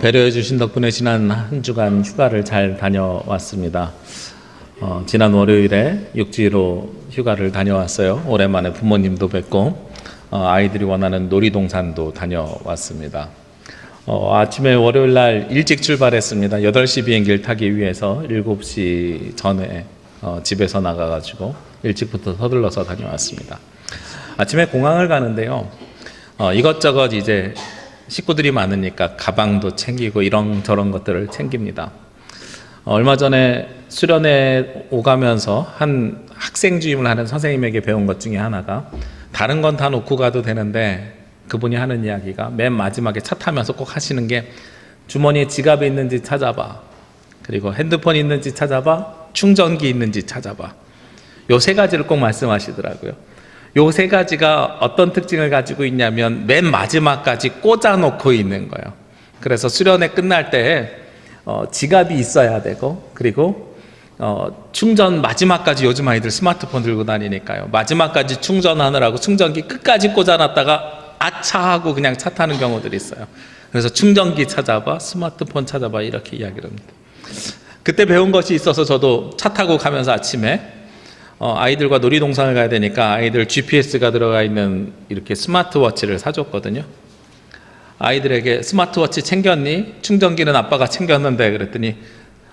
배려해 주신 덕분에 지난 한 주간 휴가를 잘 다녀왔습니다. 지난 월요일에 육지로 휴가를 다녀왔어요. 오랜만에 부모님도 뵙고 아이들이 원하는 놀이동산도 다녀왔습니다. 아침에 월요일 날 일찍 출발했습니다. 8시 비행기를 타기 위해서 7시 전에 집에서 나가가지고 일찍부터 서둘러서 다녀왔습니다. 아침에 공항을 가는데요. 이것저것 이제 식구들이 많으니까 가방도 챙기고 이런저런 것들을 챙깁니다. 얼마 전에 수련회 오가면서 한 학생 주임을 하는 선생님에게 배운 것 중에 하나가, 다른 건 다 놓고 가도 되는데 그분이 하는 이야기가 맨 마지막에 차 타면서 꼭 하시는 게, 주머니에 지갑이 있는지 찾아봐, 그리고 핸드폰이 있는지 찾아봐, 충전기 있는지 찾아봐. 요 세 가지를 꼭 말씀하시더라고요. 요 세 가지가 어떤 특징을 가지고 있냐면 맨 마지막까지 꽂아놓고 있는 거예요. 그래서 수련회 끝날 때 지갑이 있어야 되고, 그리고 충전 마지막까지, 요즘 아이들 스마트폰 들고 다니니까요, 마지막까지 충전하느라고 충전기 끝까지 꽂아놨다가 아차 하고 그냥 차 타는 경우들이 있어요. 그래서 충전기 찾아봐, 스마트폰 찾아봐, 이렇게 이야기를 합니다. 그때 배운 것이 있어서 저도 차 타고 가면서 아침에 아이들과 놀이동산을 가야 되니까 아이들 GPS가 들어가 있는 이렇게 스마트워치를 사줬거든요. 아이들에게 스마트워치 챙겼니? 충전기는 아빠가 챙겼는데, 그랬더니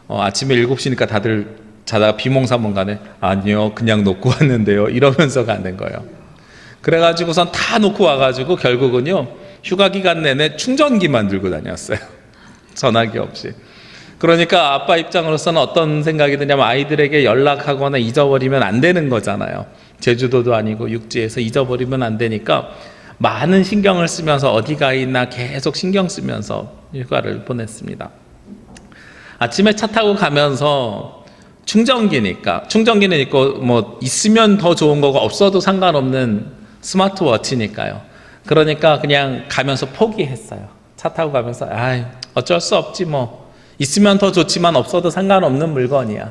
아침에 7시니까 다들 자다가 비몽사몽간에 아니요, 그냥 놓고 왔는데요, 이러면서 가는 거예요. 그래가지고선 다 놓고 와가지고 결국은요, 휴가 기간 내내 충전기만 들고 다녔어요. 전화기 없이. 그러니까 아빠 입장으로서는 어떤 생각이 드냐면, 아이들에게 연락하거나 잊어버리면 안 되는 거잖아요. 제주도도 아니고 육지에서 잊어버리면 안 되니까 많은 신경을 쓰면서 어디가 있나 계속 신경 쓰면서 휴가를 보냈습니다. 아침에 차 타고 가면서 충전기는 있고 뭐 있으면 더 좋은 거고 없어도 상관없는 스마트워치니까요. 그러니까 그냥 가면서 포기했어요. 차 타고 가면서 어쩔 수 없지 뭐, 있으면 더 좋지만 없어도 상관없는 물건이야,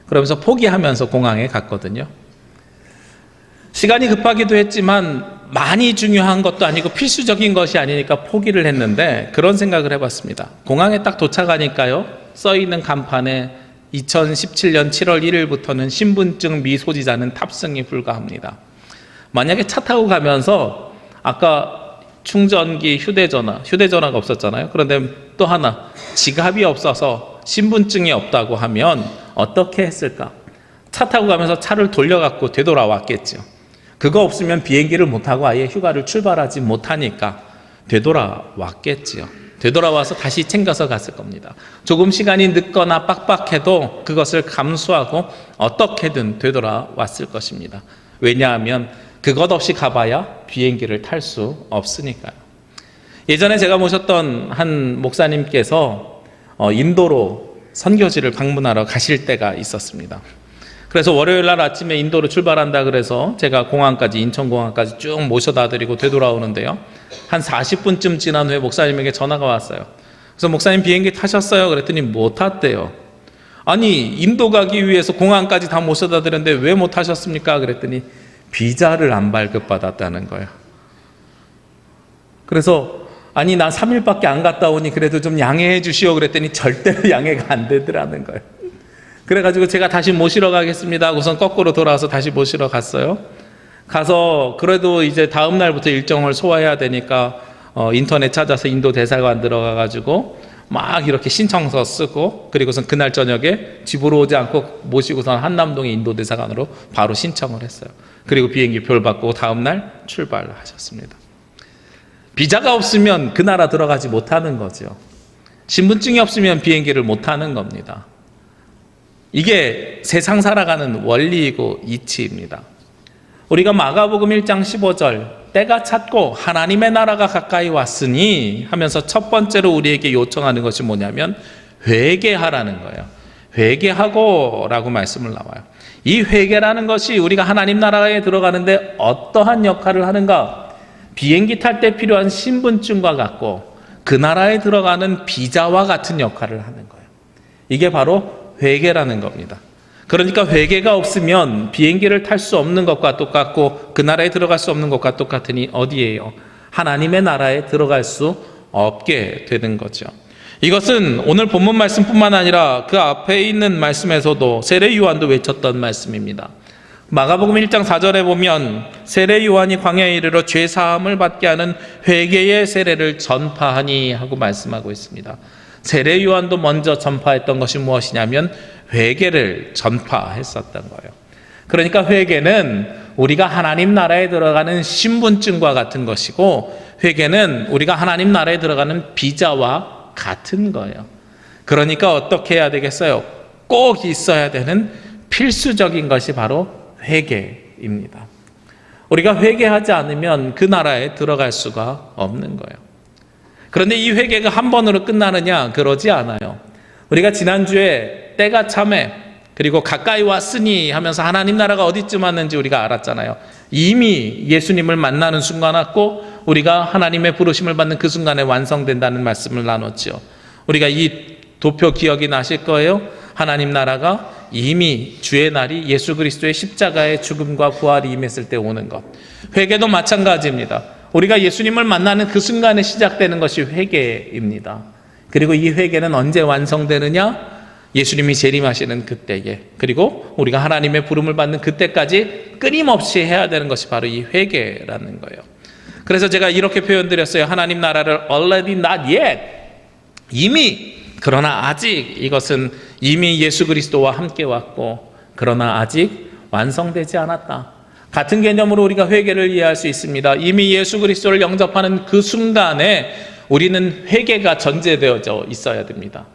그러면서 포기하면서 공항에 갔거든요. 시간이 급하기도 했지만 많이 중요한 것도 아니고 필수적인 것이 아니니까 포기를 했는데, 그런 생각을 해봤습니다. 공항에 딱 도착하니까요, 써있는 간판에 2017년 7월 1일부터는 신분증 미소지자는 탑승이 불가합니다. 만약에 차 타고 가면서 아까 충전기, 휴대전화가 없었잖아요. 그런데 또 하나, 지갑이 없어서 신분증이 없다고 하면 어떻게 했을까? 차 타고 가면서 차를 돌려갖고 되돌아왔겠죠. 그거 없으면 비행기를 못하고 아예 휴가를 출발하지 못하니까 되돌아왔겠지요. 되돌아와서 다시 챙겨서 갔을 겁니다. 조금 시간이 늦거나 빡빡해도 그것을 감수하고 어떻게든 되돌아왔을 것입니다. 왜냐하면 그것 없이 가봐야 비행기를 탈 수 없으니까요. 예전에 제가 모셨던 한 목사님께서 인도로 선교지를 방문하러 가실 때가 있었습니다. 그래서 월요일 날 아침에 인도로 출발한다 그래서 제가 인천공항까지 쭉 모셔다 드리고 되돌아오는데요, 한 40분쯤 지난 후에 목사님에게 전화가 왔어요. 그래서 목사님 비행기 타셨어요? 그랬더니 못 탔대요. 아니, 인도 가기 위해서 공항까지 다 모셔다 드렸는데 왜 못 타셨습니까? 그랬더니 비자를 안 발급받았다는 거예요. 그래서 아니, 나 3일밖에 안 갔다 오니 그래도 좀 양해해 주시오 그랬더니 절대로 양해가 안 되더라는 거예요. 그래가지고 제가 다시 모시러 가겠습니다 하고선 거꾸로 돌아와서 다시 모시러 갔어요. 가서 그래도 이제 다음 날부터 일정을 소화해야 되니까 인터넷 찾아서 인도 대사관 들어가가지고 막 이렇게 신청서 쓰고, 그리고선 그날 저녁에 집으로 오지 않고 모시고선 한남동의 인도 대사관으로 바로 신청을 했어요. 그리고 비행기 표를 받고 다음 날 출발하셨습니다. 비자가 없으면 그 나라 들어가지 못하는 거죠. 신분증이 없으면 비행기를 못 타는 겁니다. 이게 세상 살아가는 원리이고 이치입니다. 우리가 마가복음 1장 15절, 때가 찼고 하나님의 나라가 가까이 왔으니 하면서 첫 번째로 우리에게 요청하는 것이 뭐냐면 회개하라는 거예요. 회개하고 라고 말씀을 나와요. 이 회개라는 것이 우리가 하나님 나라에 들어가는데 어떠한 역할을 하는가? 비행기 탈 때 필요한 신분증과 같고 그 나라에 들어가는 비자와 같은 역할을 하는 거예요. 이게 바로 회개라는 겁니다. 그러니까 회개가 없으면 비행기를 탈 수 없는 것과 똑같고 그 나라에 들어갈 수 없는 것과 똑같으니 어디예요? 하나님의 나라에 들어갈 수 없게 되는 거죠. 이것은 오늘 본문 말씀뿐만 아니라 그 앞에 있는 말씀에서도 세례 요한도 외쳤던 말씀입니다. 마가복음 1장 4절에 보면 세례 요한이 광야에 이르러 죄 사함을 받게 하는 회개의 세례를 전파하니 하고 말씀하고 있습니다. 세례 요한도 먼저 전파했던 것이 무엇이냐면 회개를 전파했었던 거예요. 그러니까 회개는 우리가 하나님 나라에 들어가는 신분증과 같은 것이고, 회개는 우리가 하나님 나라에 들어가는 비자와 같은 거예요. 그러니까 어떻게 해야 되겠어요? 꼭 있어야 되는 필수적인 것이 바로 회개입니다. 우리가 회개하지 않으면 그 나라에 들어갈 수가 없는 거예요. 그런데 이 회개가 한 번으로 끝나느냐? 그러지 않아요. 우리가 지난주에 때가 참에 그리고 가까이 왔으니 하면서 하나님 나라가 어디쯤 왔는지 우리가 알았잖아요. 이미 예수님을 만나는 순간 왔고 우리가 하나님의 부르심을 받는 그 순간에 완성된다는 말씀을 나눴죠. 우리가 이 도표 기억이 나실 거예요. 하나님 나라가 이미 주의 날이 예수 그리스도의 십자가의 죽음과 부활이 임했을 때 오는 것. 회개도 마찬가지입니다. 우리가 예수님을 만나는 그 순간에 시작되는 것이 회개입니다. 그리고 이 회개는 언제 완성되느냐? 예수님이 재림하시는 그때에, 그리고 우리가 하나님의 부름을 받는 그때까지 끊임없이 해야 되는 것이 바로 이 회개라는 거예요. 그래서 제가 이렇게 표현드렸어요. 하나님 나라를 already not yet, 이미, 그러나 아직, 이것은 이미 예수 그리스도와 함께 왔고 그러나 아직 완성되지 않았다. 같은 개념으로 우리가 회개를 이해할 수 있습니다. 이미 예수 그리스도를 영접하는 그 순간에 우리는 회개가 전제되어져 있어야 됩니다.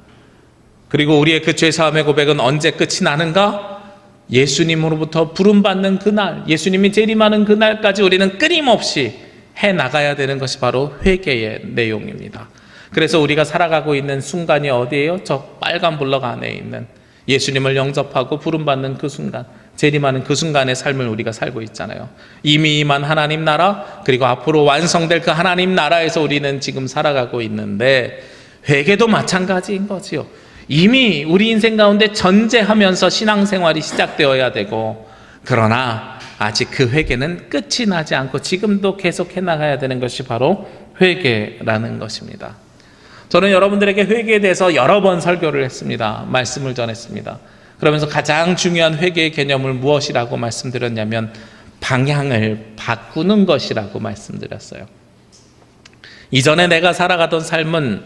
그리고 우리의 그 죄사함의 고백은 언제 끝이 나는가? 예수님으로부터 부름받는 그날, 예수님이 재림하는 그날까지 우리는 끊임없이 해나가야 되는 것이 바로 회개의 내용입니다. 그래서 우리가 살아가고 있는 순간이 어디예요? 저 빨간 블럭 안에 있는 예수님을 영접하고 부름받는 그 순간, 재림하는 그 순간의 삶을 우리가 살고 있잖아요. 이미 임한 하나님 나라, 그리고 앞으로 완성될 그 하나님 나라에서 우리는 지금 살아가고 있는데, 회개도 마찬가지인 거지요. 이미 우리 인생 가운데 전제하면서 신앙생활이 시작되어야 되고, 그러나 아직 그 회개는 끝이 나지 않고 지금도 계속 해나가야 되는 것이 바로 회개라는 것입니다. 저는 여러분들에게 회개에 대해서 여러 번 설교를 했습니다. 말씀을 전했습니다. 그러면서 가장 중요한 회개의 개념을 무엇이라고 말씀드렸냐면 방향을 바꾸는 것이라고 말씀드렸어요. 이전에 내가 살아가던 삶은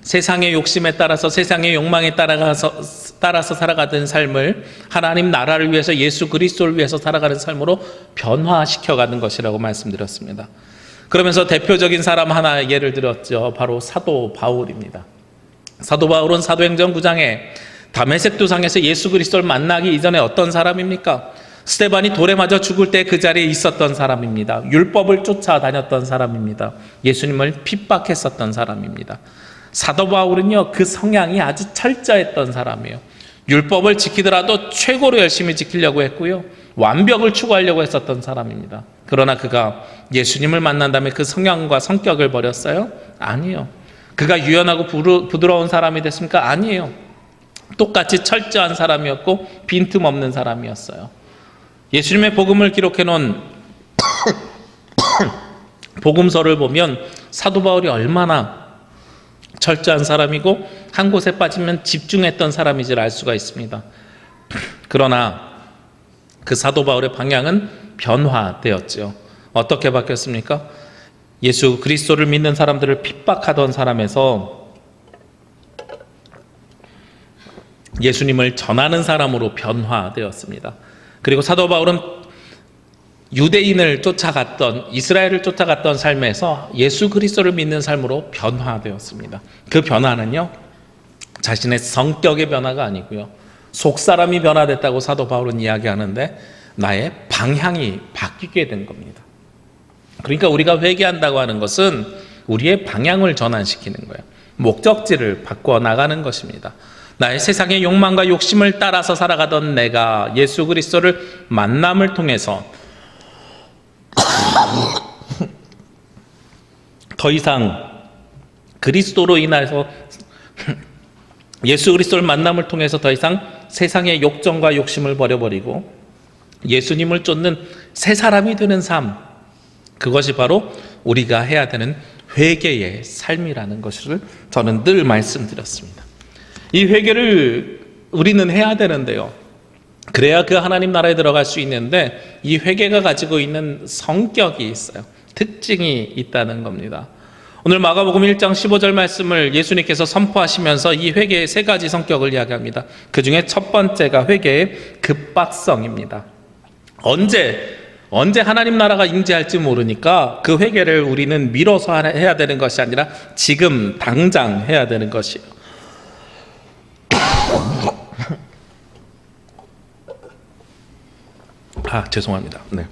세상의 욕심에 따라서, 세상의 욕망에 따라서 살아가던 삶을 하나님 나라를 위해서, 예수 그리스도를 위해서 살아가는 삶으로 변화시켜가는 것이라고 말씀드렸습니다. 그러면서 대표적인 사람 하나 예를 들었죠. 바로 사도 바울입니다. 사도 바울은 사도행전 9장에 다메섹 도상에서 예수 그리스도를 만나기 이전에 어떤 사람입니까? 스데반이 돌에 맞아 죽을 때 그 자리에 있었던 사람입니다. 율법을 쫓아다녔던 사람입니다. 예수님을 핍박했었던 사람입니다. 사도 바울은요, 그 성향이 아주 철저했던 사람이에요. 율법을 지키더라도 최고로 열심히 지키려고 했고요, 완벽을 추구하려고 했었던 사람입니다. 그러나 그가 예수님을 만난 다음에 그 성향과 성격을 버렸어요? 아니에요. 그가 유연하고 부드러운 사람이 됐습니까? 아니에요. 똑같이 철저한 사람이었고 빈틈없는 사람이었어요. 예수님의 복음을 기록해 놓은 복음서를 보면 사도 바울이 얼마나 철저한 사람이고 한 곳에 빠지면 집중했던 사람인지를 알 수가 있습니다. 그러나 그 사도 바울의 방향은 변화되었죠. 어떻게 바뀌었습니까? 예수 그리스도를 믿는 사람들을 핍박하던 사람에서 예수님을 전하는 사람으로 변화되었습니다. 그리고 사도 바울은 유대인을 쫓아갔던, 이스라엘을 쫓아갔던 삶에서 예수 그리스도를 믿는 삶으로 변화되었습니다. 그 변화는요, 자신의 성격의 변화가 아니고요, 속사람이 변화됐다고 사도 바울은 이야기하는데 나의 방향이 바뀌게 된 겁니다. 그러니까 우리가 회개한다고 하는 것은 우리의 방향을 전환시키는 거예요. 목적지를 바꿔 나가는 것입니다. 나의 세상의 욕망과 욕심을 따라서 살아가던 내가 예수 그리스도를 만남을 통해서 더 이상 그리스도로 인해서 예수 그리스도를 만남을 통해서 더 이상 세상의 욕정과 욕심을 버려버리고 예수님을 쫓는 새 사람이 되는 삶, 그것이 바로 우리가 해야 되는 회개의 삶이라는 것을 저는 늘 말씀드렸습니다. 이 회개를 우리는 해야 되는데요, 그래야 그 하나님 나라에 들어갈 수 있는데 이 회개가 가지고 있는 성격이 있어요. 특징이 있다는 겁니다. 오늘 마가복음 1장 15절 말씀을 예수님께서 선포하시면서 이 회개의 세 가지 성격을 이야기합니다. 그 중에 첫 번째가 회개의 급박성입니다. 언제 하나님 나라가 임재할지 모르니까 그 회개를 우리는 미뤄서 해야 되는 것이 아니라 지금 당장 해야 되는 것이에요. 죄송합니다. 네.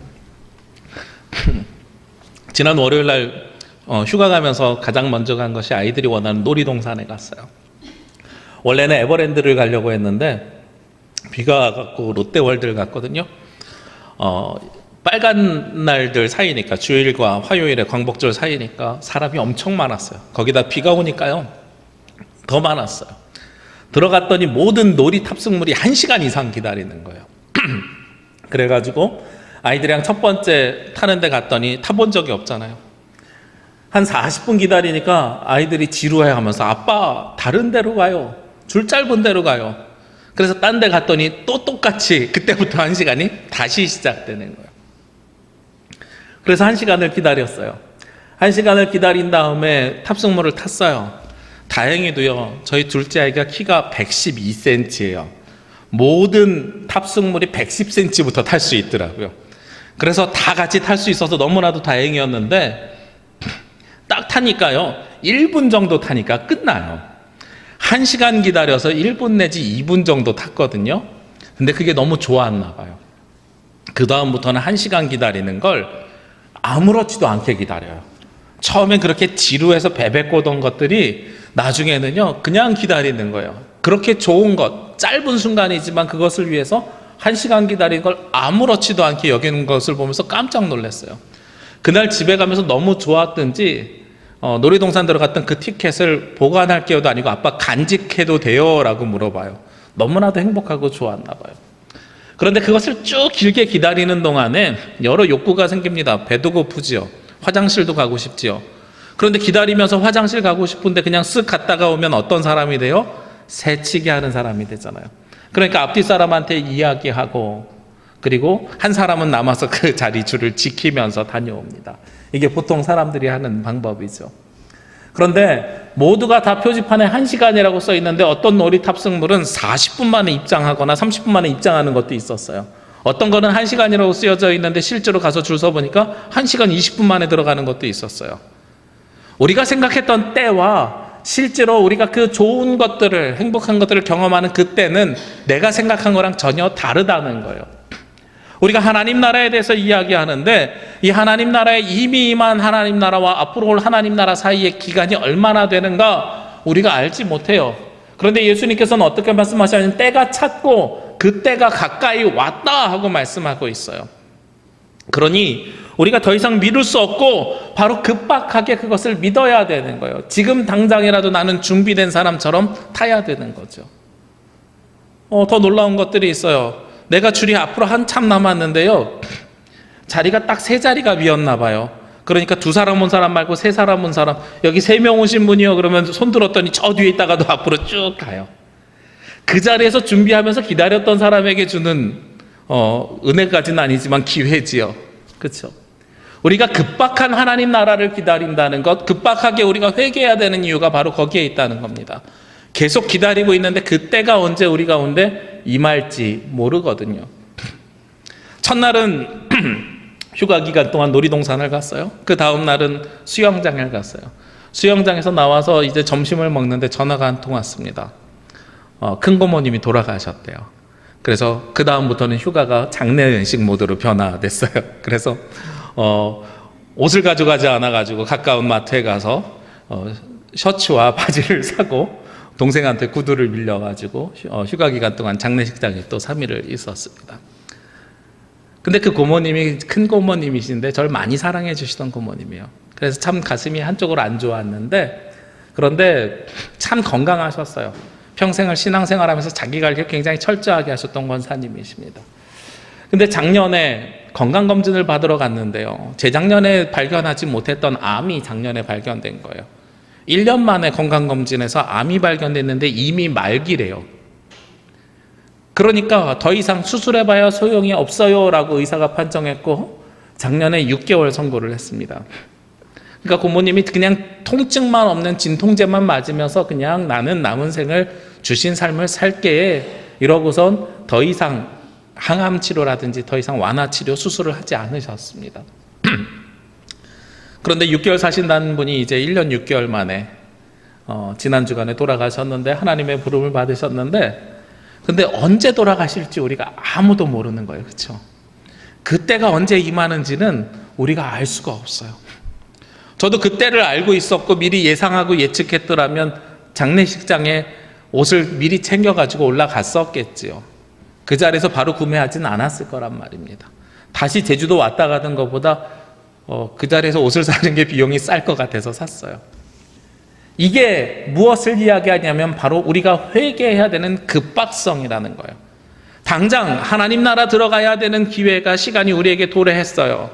지난 월요일 날 휴가 가면서 가장 먼저 간 것이 아이들이 원하는 놀이동산에 갔어요. 원래는 에버랜드를 가려고 했는데 비가 와갖고 롯데월드를 갔거든요. 빨간 날들 사이니까, 주일과 화요일에 광복절 사이니까 사람이 엄청 많았어요. 거기다 비가 오니까요 더 많았어요. 들어갔더니 모든 놀이 탑승물이 1시간 이상 기다리는 거예요. 그래가지고 아이들이랑 첫 번째 타는 데 갔더니 타본 적이 없잖아요. 한 40분 기다리니까 아이들이 지루해하면서 아빠 다른 데로 가요, 줄 짧은 데로 가요. 그래서 딴 데 갔더니 또 똑같이 그때부터 1시간이 다시 시작되는 거예요. 그래서 1시간을 기다렸어요. 1시간을 기다린 다음에 탑승물을 탔어요. 다행히도요, 저희 둘째 아이가 키가 112cm예요. 모든 탑승물이 110cm부터 탈 수 있더라고요. 그래서 다 같이 탈 수 있어서 너무나도 다행이었는데, 딱 타니까요 1분 정도 타니까 끝나요. 1시간 기다려서 1분 내지 2분 정도 탔거든요. 근데 그게 너무 좋았나 봐요. 그 다음부터는 1시간 기다리는 걸 아무렇지도 않게 기다려요. 처음엔 그렇게 지루해서 베베꼬던 것들이 나중에는요 그냥 기다리는 거예요. 그렇게 좋은 것, 짧은 순간이지만 그것을 위해서 1시간 기다리는 걸 아무렇지도 않게 여기는 것을 보면서 깜짝 놀랐어요. 그날 집에 가면서 너무 좋았던지 놀이동산 들어갔던 그 티켓을 보관할게요도 아니고 아빠 간직해도 돼요? 라고 물어봐요. 너무나도 행복하고 좋았나 봐요. 그런데 그것을 쭉 길게 기다리는 동안에 여러 욕구가 생깁니다. 배도 고프지요, 화장실도 가고 싶지요. 그런데 기다리면서 화장실 가고 싶은데 그냥 쓱 갔다가 오면 어떤 사람이 돼요? 새치기 하는 사람이 되잖아요. 그러니까 앞뒤 사람한테 이야기하고, 그리고 한 사람은 남아서 그 자리 줄을 지키면서 다녀옵니다. 이게 보통 사람들이 하는 방법이죠. 그런데 모두가 다 표지판에 1시간이라고 써 있는데 어떤 놀이 탑승물은 40분 만에 입장하거나 30분 만에 입장하는 것도 있었어요. 어떤 거는 1시간이라고 쓰여져 있는데 실제로 가서 줄 서보니까 1시간 20분 만에 들어가는 것도 있었어요. 우리가 생각했던 때와 실제로 우리가 그 좋은 것들을, 행복한 것들을 경험하는 그때는 내가 생각한 거랑 전혀 다르다는 거예요. 우리가 하나님 나라에 대해서 이야기하는데 이 하나님 나라에 이미 임한 하나님 나라와 앞으로 올 하나님 나라 사이의 기간이 얼마나 되는가 우리가 알지 못해요. 그런데 예수님께서는 어떻게 말씀하시냐면 때가 찼고 그 때가 가까이 왔다 하고 말씀하고 있어요. 그러니 우리가 더 이상 미룰 수 없고 바로 급박하게 그것을 믿어야 되는 거예요. 지금 당장이라도 나는 준비된 사람처럼 타야 되는 거죠. 더 놀라운 것들이 있어요. 내가 줄이 앞으로 한참 남았는데요, 자리가 딱 3자리가 비었나 봐요. 그러니까 2사람 온 사람 말고 3사람 온 사람, 여기 3명 오신 분이요 그러면 손 들었더니 저 뒤에 있다가도 앞으로 쭉 가요. 그 자리에서 준비하면서 기다렸던 사람에게 주는 은혜까지는 아니지만 기회지요. 그렇죠? 우리가 급박한 하나님 나라를 기다린다는 것, 급박하게 우리가 회개해야 되는 이유가 바로 거기에 있다는 겁니다. 계속 기다리고 있는데 그 때가 언제 우리 가운데 임할지 모르거든요. 첫날은 휴가 기간 동안 놀이동산을 갔어요. 그 다음 날은 수영장을 갔어요. 수영장에서 나와서 이제 점심을 먹는데 전화가 한 통 왔습니다. 큰 고모님이 돌아가셨대요. 그래서 그 다음부터는 휴가가 장례식 모드로 변화됐어요. 그래서 옷을 가져가지 않아가지고 가까운 마트에 가서 셔츠와 바지를 사고 동생한테 구두를 빌려가지고 휴가 기간 동안 장례식장에 또 3일을 있었습니다. 근데 그 고모님이 큰 고모님이신데 저를 많이 사랑해 주시던 고모님이에요. 그래서 참 가슴이 한쪽으로 안 좋았는데, 그런데 참 건강하셨어요. 평생을 신앙생활하면서 자기 관리를 굉장히 철저하게 하셨던 권사님이십니다. 근데 작년에 건강검진을 받으러 갔는데요. 재작년에 발견하지 못했던 암이 작년에 발견된 거예요. 1년 만에 건강검진에서 암이 발견됐는데 이미 말기래요. 그러니까 더 이상 수술해봐야 소용이 없어요 라고 의사가 판정했고 작년에 6개월 선고를 했습니다. 그러니까 고모님이 그냥 통증만 없는 진통제만 맞으면서 그냥 나는 남은 생을 주신 삶을 살게 이러고선 더 이상 항암 치료라든지 더 이상 완화 치료 수술을 하지 않으셨습니다. 그런데 6개월 사신다는 분이 이제 1년 6개월 만에 지난 주간에 돌아가셨는데 하나님의 부름을 받으셨는데 근데 언제 돌아가실지 우리가 아무도 모르는 거예요. 그렇죠? 그때가 언제 임하는지는 우리가 알 수가 없어요. 저도 그때를 알고 있었고 미리 예상하고 예측했더라면 장례식장에 옷을 미리 챙겨가지고 올라갔었겠지요. 그 자리에서 바로 구매하진 않았을 거란 말입니다. 다시 제주도 왔다 가던 것보다 그 자리에서 옷을 사는 게 비용이 쌀 것 같아서 샀어요. 이게 무엇을 이야기하냐면 바로 우리가 회개해야 되는 급박성이라는 거예요. 당장 하나님 나라 들어가야 되는 기회가 시간이 우리에게 도래했어요.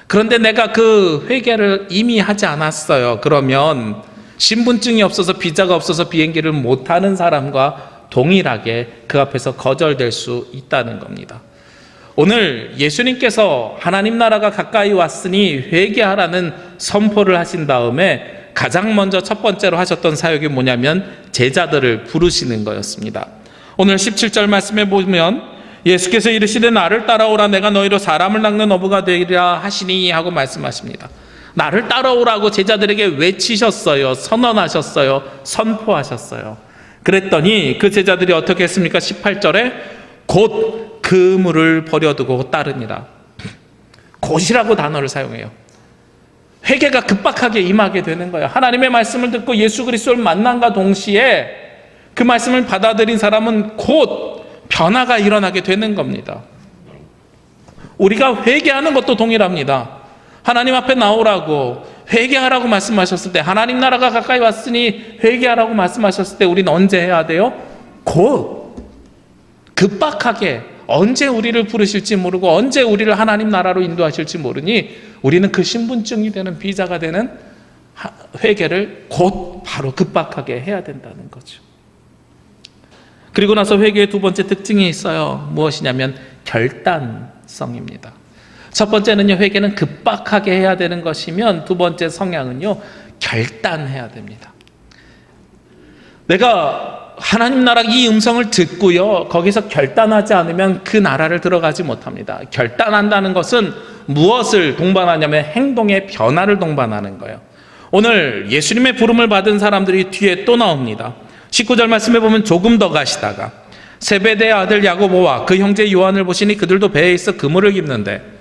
그런데 내가 그 회개를 이미 하지 않았어요. 그러면 신분증이 없어서 비자가 없어서 비행기를 못 타는 사람과 동일하게 그 앞에서 거절될 수 있다는 겁니다. 오늘 예수님께서 하나님 나라가 가까이 왔으니 회개하라는 선포를 하신 다음에 가장 먼저 첫 번째로 하셨던 사역이 뭐냐면 제자들을 부르시는 거였습니다. 오늘 17절 말씀에 보면 예수께서 이르시되 나를 따라오라 내가 너희로 사람을 낚는 어부가 되리라 하시니 하고 말씀하십니다. 나를 따라오라고 제자들에게 외치셨어요. 선언하셨어요. 선포하셨어요. 그랬더니 그 제자들이 어떻게 했습니까? 18절에 곧 그물을 버려두고 따르니라. 곧이라고 단어를 사용해요. 회개가 급박하게 임하게 되는 거예요. 하나님의 말씀을 듣고 예수 그리스도를 만남과 동시에 그 말씀을 받아들인 사람은 곧 변화가 일어나게 되는 겁니다. 우리가 회개하는 것도 동일합니다. 하나님 앞에 나오라고 회개하라고 말씀하셨을 때 하나님 나라가 가까이 왔으니 회개하라고 말씀하셨을 때 우리는 언제 해야 돼요? 곧 급박하게 언제 우리를 부르실지 모르고 언제 우리를 하나님 나라로 인도하실지 모르니 우리는 그 신분증이 되는 비자가 되는 회개를 곧 바로 급박하게 해야 된다는 거죠. 그리고 나서 회개의 두 번째 특징이 있어요. 무엇이냐면 결단성입니다. 첫 번째는요, 회개는 급박하게 해야 되는 것이면 두 번째 성향은요, 결단해야 됩니다. 내가 하나님 나라 이 음성을 듣고요, 거기서 결단하지 않으면 그 나라를 들어가지 못합니다. 결단한다는 것은 무엇을 동반하냐면 행동의 변화를 동반하는 거예요. 오늘 예수님의 부름을 받은 사람들이 뒤에 또 나옵니다. 19절 말씀에 보면 조금 더 가시다가 세베대의 아들 야고보와 그 형제 요한을 보시니 그들도 배에 있어 그물을 깁는데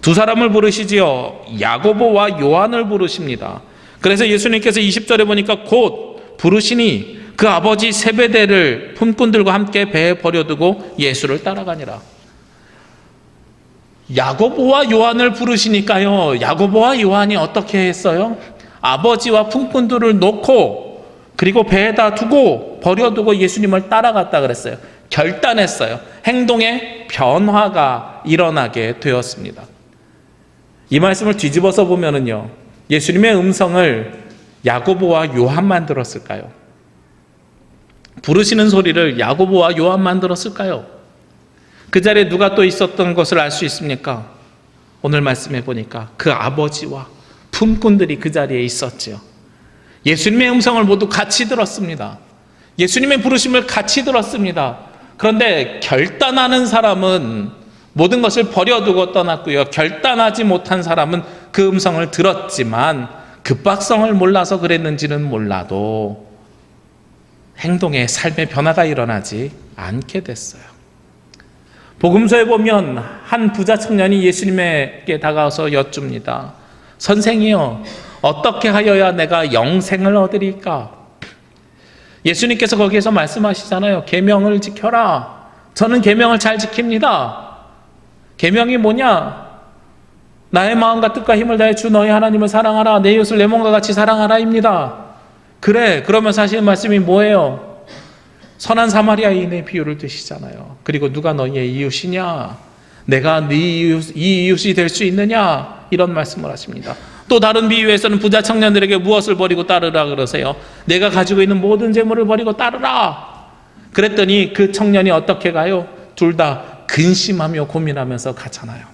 두 사람을 부르시지요. 야고보와 요한을 부르십니다. 그래서 예수님께서 20절에 보니까 곧 부르시니 그 아버지 세베대를 품꾼들과 함께 배에 버려두고 예수를 따라가니라. 야고보와 요한을 부르시니까요, 야고보와 요한이 어떻게 했어요? 아버지와 품꾼들을 놓고 그리고 배에다 두고 버려두고 예수님을 따라갔다 그랬어요. 결단했어요. 행동의 변화가 일어나게 되었습니다. 이 말씀을 뒤집어서 보면은요, 예수님의 음성을 야고보와 요한만 들었을까요? 부르시는 소리를 야고보와 요한만 들었을까요? 그 자리에 누가 또 있었던 것을 알 수 있습니까? 오늘 말씀해 보니까 그 아버지와 품꾼들이 그 자리에 있었지요. 예수님의 음성을 모두 같이 들었습니다. 예수님의 부르심을 같이 들었습니다. 그런데 결단하는 사람은 모든 것을 버려두고 떠났고요, 결단하지 못한 사람은 그 음성을 들었지만 급박성을 몰라서 그랬는지는 몰라도 행동에 삶의 변화가 일어나지 않게 됐어요. 복음서에 보면 한 부자 청년이 예수님에게 다가와서 여쭙니다. 선생이요, 어떻게 하여야 내가 영생을 얻으리까? 예수님께서 거기에서 말씀하시잖아요. 계명을 지켜라. 저는 계명을 잘 지킵니다. 계명이 뭐냐? 나의 마음과 뜻과 힘을 다해 주 너희 하나님을 사랑하라. 내 이웃을 내 몸과 같이 사랑하라입니다. 그래, 그러면서 하시는 말씀이 뭐예요? 선한 사마리아인의 비유를 드시잖아요. 그리고 누가 너희의 이웃이냐? 내가 이 이웃이 될 수 있느냐? 이런 말씀을 하십니다. 또 다른 비유에서는 부자 청년들에게 무엇을 버리고 따르라 그러세요? 내가 가지고 있는 모든 재물을 버리고 따르라. 그랬더니 그 청년이 어떻게 가요? 둘 다 근심하며 고민하면서 가잖아요.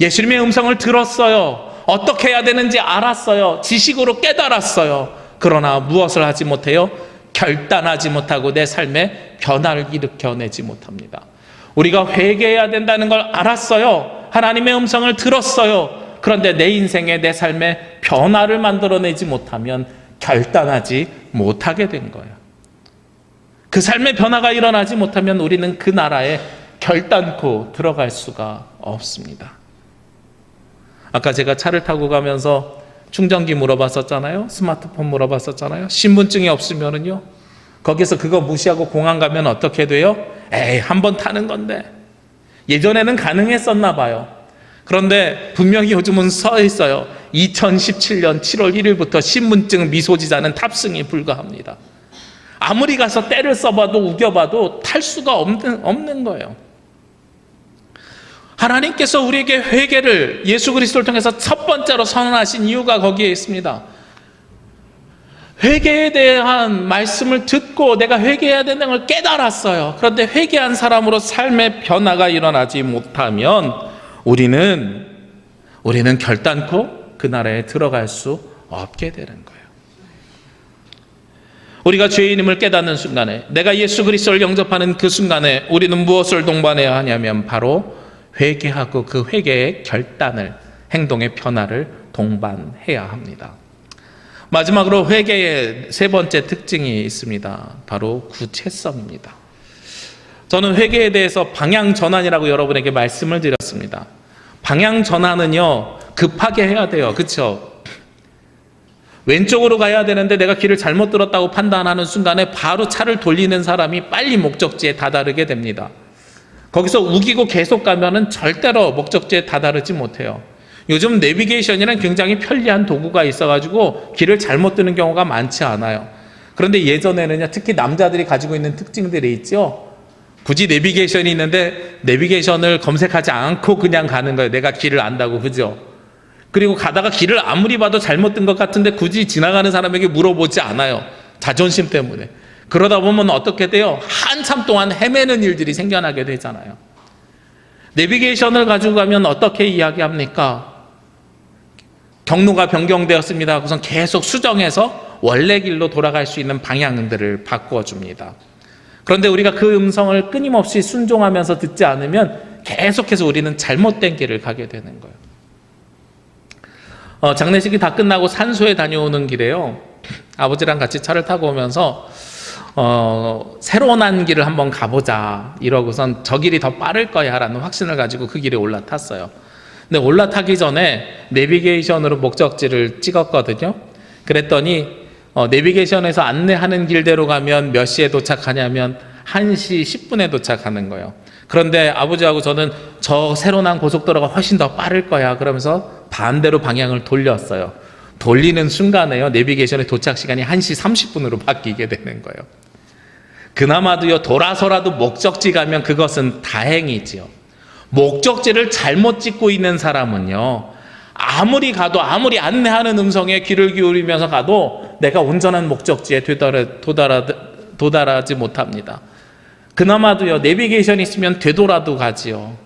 예수님의 음성을 들었어요. 어떻게 해야 되는지 알았어요. 지식으로 깨달았어요. 그러나 무엇을 하지 못해요? 결단하지 못하고 내 삶에 변화를 일으켜내지 못합니다. 우리가 회개해야 된다는 걸 알았어요. 하나님의 음성을 들었어요. 그런데 내 인생에, 내 삶에 변화를 만들어내지 못하면 결단하지 못하게 된 거예요. 그 삶의 변화가 일어나지 못하면 우리는 그 나라에 결단코 들어갈 수가 없습니다. 아까 제가 차를 타고 가면서 충전기 물어봤었잖아요. 스마트폰 물어봤었잖아요. 신분증이 없으면은요, 거기서 그거 무시하고 공항 가면 어떻게 돼요? 에이, 한번 타는 건데. 예전에는 가능했었나 봐요. 그런데 분명히 요즘은 써 있어요. 2017년 7월 1일부터 신분증 미소지자는 탑승이 불가합니다. 아무리 가서 때를 써봐도 우겨봐도 탈 수가 없는 거예요. 하나님께서 우리에게 회개를 예수 그리스도를 통해서 첫 번째로 선언하신 이유가 거기에 있습니다. 회개에 대한 말씀을 듣고 내가 회개해야 된다는 걸 깨달았어요. 그런데 회개한 사람으로 삶의 변화가 일어나지 못하면 우리는 결단코 그 나라에 들어갈 수 없게 되는 거예요. 우리가 죄인임을 깨닫는 순간에, 내가 예수 그리스도를 영접하는 그 순간에 우리는 무엇을 동반해야 하냐면 바로 회개하고 그 회개의 결단을, 행동의 변화를 동반해야 합니다. 마지막으로 회개의 세 번째 특징이 있습니다. 바로 구체성입니다. 저는 회개에 대해서 방향 전환이라고 여러분에게 말씀을 드렸습니다. 방향 전환은요, 급하게 해야 돼요. 그렇죠? 왼쪽으로 가야 되는데 내가 길을 잘못 들었다고 판단하는 순간에 바로 차를 돌리는 사람이 빨리 목적지에 다다르게 됩니다. 거기서 우기고 계속 가면은 절대로 목적지에 다다르지 못해요. 요즘 내비게이션이란 굉장히 편리한 도구가 있어가지고 길을 잘못 드는 경우가 많지 않아요. 그런데 예전에는요, 특히 남자들이 가지고 있는 특징들이 있죠. 굳이 내비게이션이 있는데 내비게이션을 검색하지 않고 그냥 가는 거예요. 내가 길을 안다고, 그죠? 그리고 가다가 길을 아무리 봐도 잘못 든 것 같은데 굳이 지나가는 사람에게 물어보지 않아요. 자존심 때문에. 그러다 보면 어떻게 돼요? 한참 동안 헤매는 일들이 생겨나게 되잖아요. 내비게이션을 가지고 가면 어떻게 이야기합니까? 경로가 변경되었습니다. 우선 계속 수정해서 원래 길로 돌아갈 수 있는 방향들을 바꿔줍니다. 그런데 우리가 그 음성을 끊임없이 순종하면서 듣지 않으면 계속해서 우리는 잘못된 길을 가게 되는 거예요. 장례식이 다 끝나고 산소에 다녀오는 길에요, 아버지랑 같이 차를 타고 오면서 새로 난 길을 한번 가보자 이러고선 저 길이 더 빠를 거야 라는 확신을 가지고 그 길에 올라탔어요. 근데 올라타기 전에 내비게이션으로 목적지를 찍었거든요. 그랬더니 내비게이션에서 안내하는 길대로 가면 몇 시에 도착하냐면 1시 10분에 도착하는 거예요. 그런데 아버지하고 저는 저 새로 난 고속도로가 훨씬 더 빠를 거야 그러면서 반대로 방향을 돌렸어요. 돌리는 순간에요, 내비게이션의 도착 시간이 1시 30분으로 바뀌게 되는 거예요. 그나마도요, 돌아서라도 목적지 가면 그것은 다행이지요. 목적지를 잘못 찍고 있는 사람은요, 아무리 가도, 아무리 안내하는 음성에 귀를 기울이면서 가도 내가 온전한 목적지에 도달하지 못합니다. 그나마도요, 내비게이션이 있으면 되돌아도 가지요.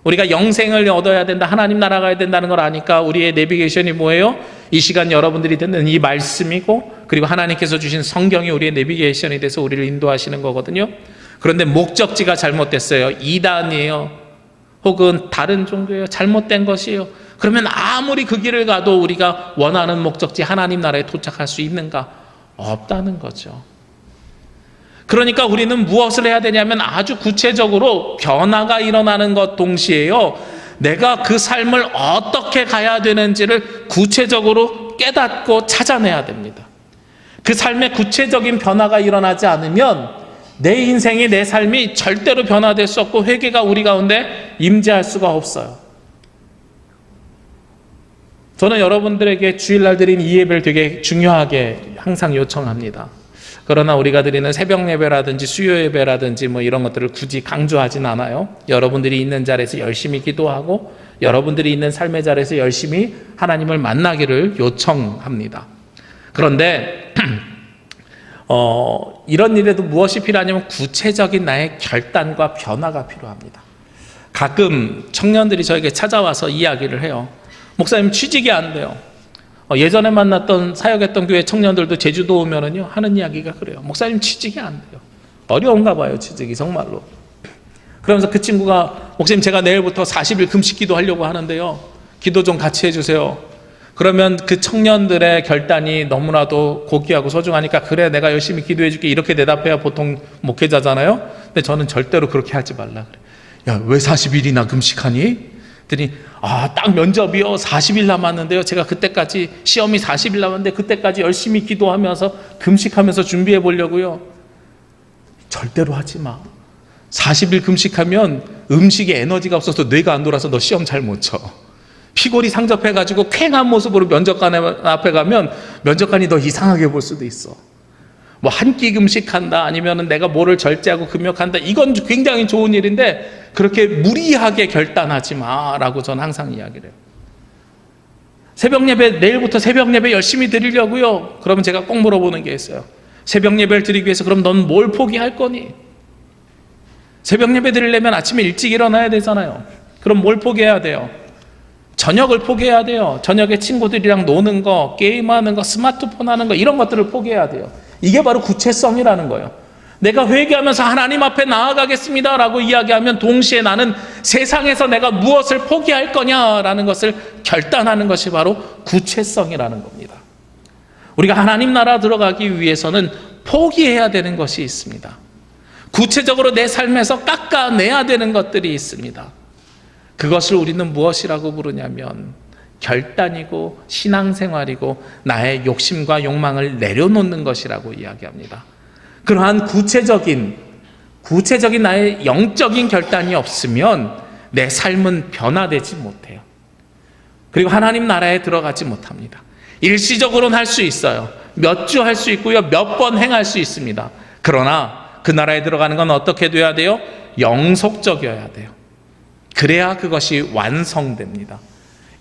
우리가 영생을 얻어야 된다, 하나님 나라 가야 된다는 걸 아니까 우리의 내비게이션이 뭐예요? 이 시간 여러분들이 듣는 이 말씀이고, 그리고 하나님께서 주신 성경이 우리의 내비게이션이 돼서 우리를 인도하시는 거거든요. 그런데 목적지가 잘못됐어요. 이단이에요, 혹은 다른 종교예요, 잘못된 것이에요. 그러면 아무리 그 길을 가도 우리가 원하는 목적지 하나님 나라에 도착할 수 있는가? 없다는 거죠. 그러니까 우리는 무엇을 해야 되냐면 아주 구체적으로 변화가 일어나는 것 동시에요, 내가 그 삶을 어떻게 가야 되는지를 구체적으로 깨닫고 찾아내야 됩니다. 그 삶에 구체적인 변화가 일어나지 않으면 내 인생이, 내 삶이 절대로 변화될 수 없고 회개가 우리 가운데 임재할 수가 없어요. 저는 여러분들에게 주일날 드린 이 예배를 되게 중요하게 항상 요청합니다. 그러나 우리가 드리는 새벽 예배라든지 수요 예배라든지 뭐 이런 것들을 굳이 강조하진 않아요. 여러분들이 있는 자리에서 열심히 기도하고 여러분들이 있는 삶의 자리에서 열심히 하나님을 만나기를 요청합니다. 그런데 이런 일에도 무엇이 필요하냐면 구체적인 나의 결단과 변화가 필요합니다. 가끔 청년들이 저에게 찾아와서 이야기를 해요. 목사님, 취직이 안 돼요. 예전에 만났던 사역했던 교회 청년들도 제주도 오면은요 하는 이야기가 그래요. 목사님, 취직이 안 돼요. 어려운가 봐요, 취직이 정말로. 그러면서 그 친구가, 목사님, 제가 내일부터 40일 금식 기도하려고 하는데요, 기도 좀 같이 해주세요. 그러면 그 청년들의 결단이 너무나도 고귀하고 소중하니까, 그래, 내가 열심히 기도해 줄게, 이렇게 대답해야 보통 목회자잖아요. 근데 저는 절대로 그렇게 하지 말라 그래. 야, 왜 40일이나 금식하니? 그랬더니 딱 면접이요, 40일 남았는데요, 제가 그때까지 시험이 40일 남았는데 그때까지 열심히 기도하면서 금식하면서 준비해 보려고요. 절대로 하지 마. 40일 금식하면 음식에 에너지가 없어서 뇌가 안 돌아서 너 시험 잘 못 쳐. 피골이 상접해가지고 쾌한 모습으로 면접관 앞에 가면 면접관이 너 이상하게 볼 수도 있어. 뭐 한 끼 금식한다, 아니면 내가 뭐를 절제하고 금욕한다, 이건 굉장히 좋은 일인데 그렇게 무리하게 결단하지 마라고 저는 항상 이야기를 해요. 새벽 예배, 내일부터 새벽 예배 열심히 드리려고요. 그러면 제가 꼭 물어보는 게 있어요. 새벽 예배를 드리기 위해서 그럼 넌 뭘 포기할 거니? 새벽 예배 드리려면 아침에 일찍 일어나야 되잖아요. 그럼 뭘 포기해야 돼요? 저녁을 포기해야 돼요. 저녁에 친구들이랑 노는 거, 게임하는 거, 스마트폰 하는 거, 이런 것들을 포기해야 돼요. 이게 바로 구체성이라는 거예요. 내가 회개하면서 하나님 앞에 나아가겠습니다 라고 이야기하면 동시에 나는 세상에서 내가 무엇을 포기할 거냐라는 것을 결단하는 것이 바로 구체성이라는 겁니다. 우리가 하나님 나라 들어가기 위해서는 포기해야 되는 것이 있습니다. 구체적으로 내 삶에서 깎아내야 되는 것들이 있습니다. 그것을 우리는 무엇이라고 부르냐면 결단이고 신앙생활이고 나의 욕심과 욕망을 내려놓는 것이라고 이야기합니다. 그러한 구체적인 나의 영적인 결단이 없으면 내 삶은 변화되지 못해요. 그리고 하나님 나라에 들어가지 못합니다. 일시적으로는 할 수 있어요. 몇 주 할 수 있고요, 몇 번 행할 수 있습니다. 그러나 그 나라에 들어가는 건 어떻게 돼야 돼요? 영속적이어야 돼요. 그래야 그것이 완성됩니다.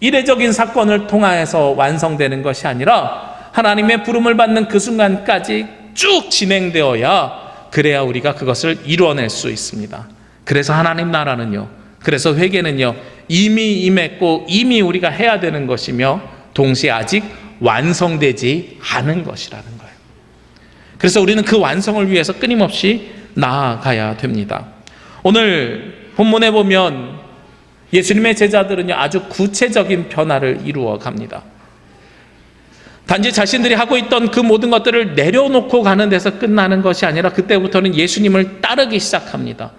이례적인 사건을 통하여서 완성되는 것이 아니라 하나님의 부름을 받는 그 순간까지 쭉 진행되어야, 그래야 우리가 그것을 이루어낼 수 있습니다. 그래서 하나님 나라는요, 그래서 회개는요, 이미 임했고 이미 우리가 해야 되는 것이며 동시에 아직 완성되지 않은 것이라는 거예요. 그래서 우리는 그 완성을 위해서 끊임없이 나아가야 됩니다. 오늘 본문에 보면 예수님의 제자들은요, 아주 구체적인 변화를 이루어 갑니다. 단지 자신들이 하고 있던 그 모든 것들을 내려놓고 가는 데서 끝나는 것이 아니라 그때부터는 예수님을 따르기 시작합니다.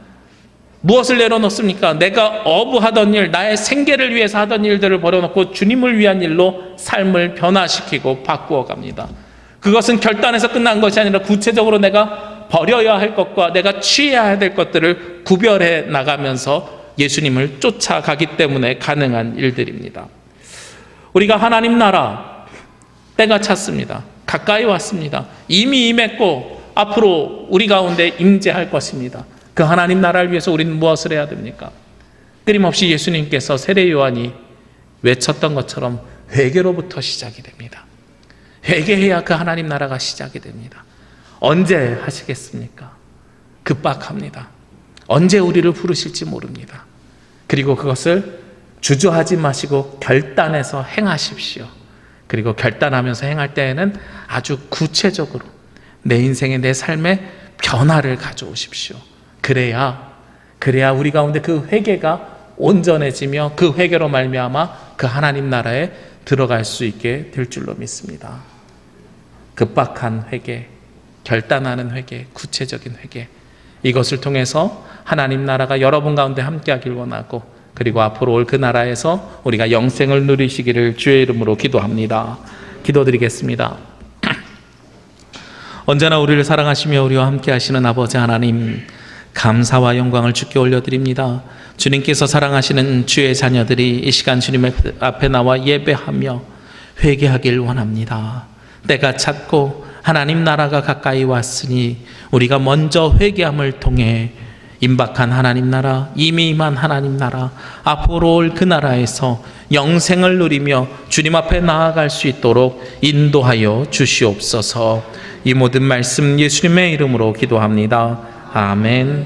무엇을 내려놓습니까? 내가 어부하던 일, 나의 생계를 위해서 하던 일들을 버려놓고 주님을 위한 일로 삶을 변화시키고 바꾸어 갑니다. 그것은 결단에서 끝난 것이 아니라 구체적으로 내가 버려야 할 것과 내가 취해야 될 것들을 구별해 나가면서 예수님을 쫓아가기 때문에 가능한 일들입니다. 우리가 하나님 나라 때가 찼습니다. 가까이 왔습니다. 이미 임했고 앞으로 우리 가운데 임재할 것입니다. 그 하나님 나라를 위해서 우리는 무엇을 해야 됩니까? 끊임없이 예수님께서 세례 요한이 외쳤던 것처럼 회개로부터 시작이 됩니다. 회개해야 그 하나님 나라가 시작이 됩니다. 언제 하시겠습니까? 급박합니다. 언제 우리를 부르실지 모릅니다. 그리고 그것을 주저하지 마시고 결단해서 행하십시오. 그리고 결단하면서 행할 때에는 아주 구체적으로 내 인생에, 내 삶에 변화를 가져오십시오. 그래야 우리 가운데 그 회개가 온전해지며 그 회개로 말미암아 그 하나님 나라에 들어갈 수 있게 될 줄로 믿습니다. 급박한 회개, 결단하는 회개, 구체적인 회개, 이것을 통해서 하나님 나라가 여러분 가운데 함께하길 원하고, 그리고 앞으로 올 그 나라에서 우리가 영생을 누리시기를 주의 이름으로 기도합니다. 기도드리겠습니다. 언제나 우리를 사랑하시며 우리와 함께하시는 아버지 하나님, 감사와 영광을 주께 올려드립니다. 주님께서 사랑하시는 주의 자녀들이 이 시간 주님 앞에 나와 예배하며 회개하길 원합니다. 때가 찼고 하나님 나라가 가까이 왔으니 우리가 먼저 회개함을 통해 임박한 하나님 나라, 이미 임한 하나님 나라, 앞으로 올 그 나라에서 영생을 누리며 주님 앞에 나아갈 수 있도록 인도하여 주시옵소서. 이 모든 말씀 예수님의 이름으로 기도합니다. 아멘.